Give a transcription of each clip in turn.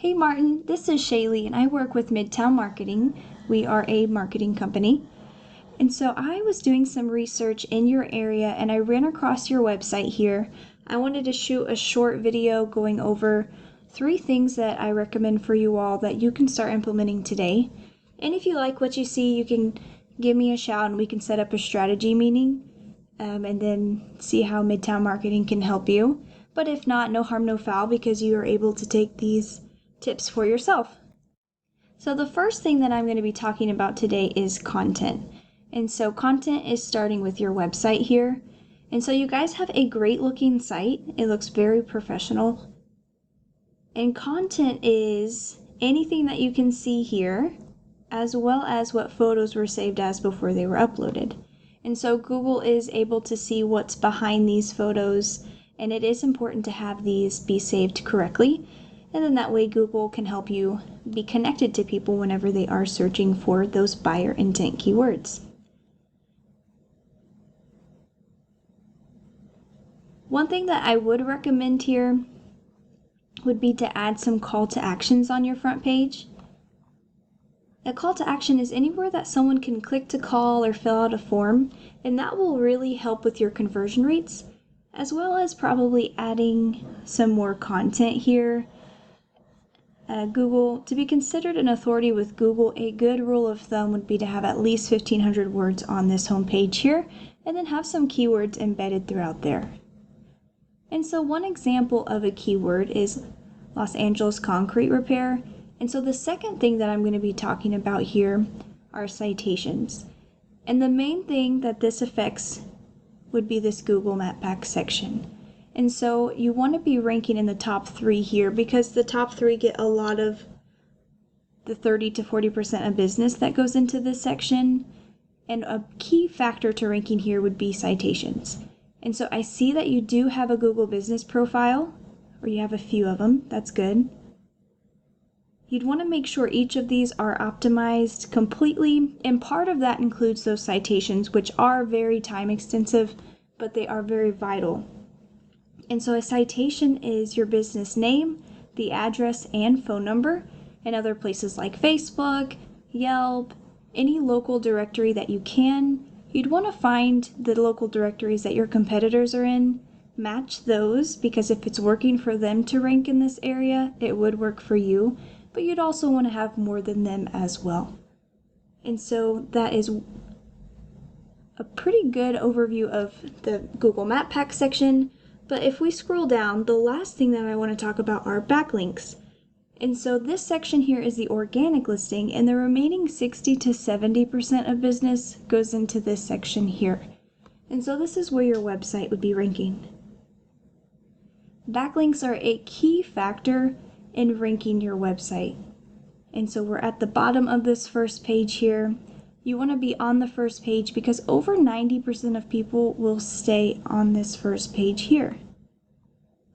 Hey Martin, this is Shaelee and I work with Midtown Marketing. We are a marketing company. And so I was doing some research in your area and I ran across your website here. I wanted to shoot a short video going over 3 things that I recommend for you all that you can start implementing today. And if you like what you see, you can give me a shout and we can set up a strategy meeting and then see how Midtown Marketing can help you. But if not, no harm, no foul, because you are able to take these tips for yourself. So the first thing that I'm going to be talking about today is content. And so content is starting with your website here. And so you guys have a great looking site. It looks very professional. And content is anything that you can see here, as well as what photos were saved as before they were uploaded. And so Google is able to see what's behind these photos, and it is important to have these be saved correctly. And then that way Google can help you be connected to people whenever they are searching for those buyer intent keywords. One thing that I would recommend here would be to add some call to actions on your front page. A call to action is anywhere that someone can click to call or fill out a form, and that will really help with your conversion rates, as well as probably adding some more content here. Google, to be considered an authority with Google, a good rule of thumb would be to have at least 1,500 words on this home page here, and then have some keywords embedded throughout there. And so one example of a keyword is Los Angeles concrete repair. And so the second thing that I'm going to be talking about here are citations. And the main thing that this affects would be this Google Map Pack section. And so you want to be ranking in the top 3 here, because the top 3 get a lot of the 30 to 40% of business that goes into this section. And a key factor to ranking here would be citations. And so I see that you do have a Google business profile, or you have a few of them. That's good. You'd want to make sure each of these are optimized completely, and part of that includes those citations, which are very time extensive, but they are very vital. And so a citation is your business name, the address and phone number, and other places like Facebook, Yelp, any local directory that you can. You'd want to find the local directories that your competitors are in, match those, because if it's working for them to rank in this area, it would work for you. But you'd also want to have more than them as well. And so that is a pretty good overview of the Google Map Pack section. But if we scroll down, the last thing that I want to talk about are backlinks. And so this section here is the organic listing, and the remaining 60 to 70% of business goes into this section here. And so this is where your website would be ranking. Backlinks are a key factor in ranking your website. And so we're at the bottom of this first page here. You want to be on the first page because over 90% of people will stay on this first page here.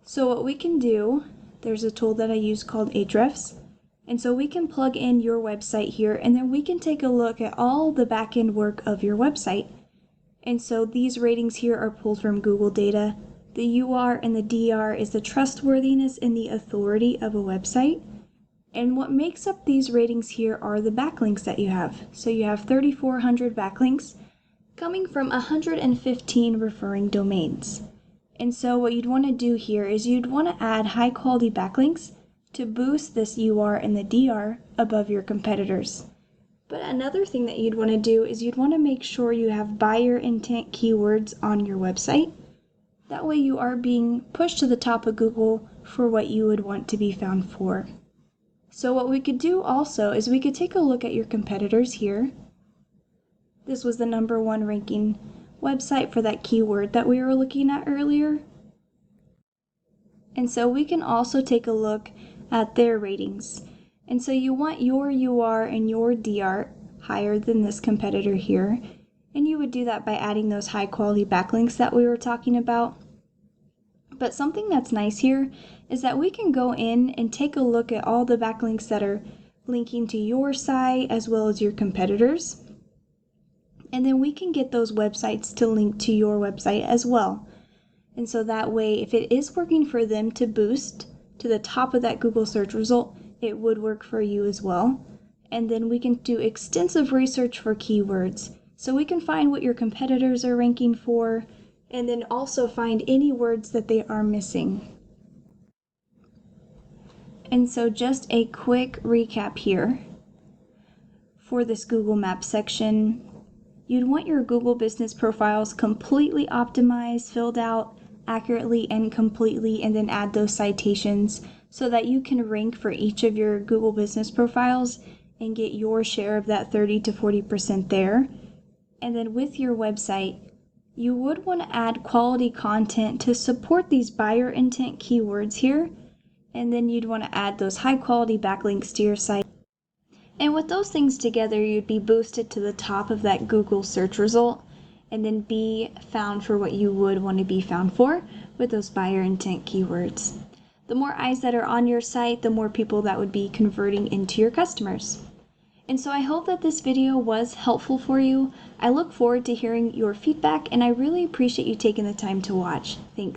So what we can do, there's a tool that I use called Ahrefs. And so we can plug in your website here, and then we can take a look at all the back-end work of your website. And so these ratings here are pulled from Google data. The UR and the DR is the trustworthiness and the authority of a website. And what makes up these ratings here are the backlinks that you have. So you have 3,400 backlinks coming from 115 referring domains. And so what you'd want to do here is you'd want to add high quality backlinks to boost this UR and the DR above your competitors. But another thing that you'd want to do is you'd want to make sure you have buyer intent keywords on your website. That way you are being pushed to the top of Google for what you would want to be found for. So what we could do also is we could take a look at your competitors here. This was the #1 ranking website for that keyword that we were looking at earlier. And so we can also take a look at their ratings. And so you want your UR and your DR higher than this competitor here. And you would do that by adding those high quality backlinks that we were talking about. But something that's nice here is that we can go in and take a look at all the backlinks that are linking to your site as well as your competitors. And then we can get those websites to link to your website as well. And so that way, if it is working for them to boost to the top of that Google search result, it would work for you as well. And then we can do extensive research for keywords. So we can find what your competitors are ranking for, and then also find any words that they are missing. And so just a quick recap here. For this Google Maps section, you'd want your Google business profiles completely optimized, filled out accurately and completely, and then add those citations so that you can rank for each of your Google business profiles and get your share of that 30 to 40% there. And then with your website, you would want to add quality content to support these buyer intent keywords here. And then you'd want to add those high quality backlinks to your site. And with those things together, you'd be boosted to the top of that Google search result and then be found for what you would want to be found for with those buyer intent keywords. The more eyes that are on your site, the more people that would be converting into your customers. And so I hope that this video was helpful for you. I look forward to hearing your feedback, and I really appreciate you taking the time to watch. Thanks.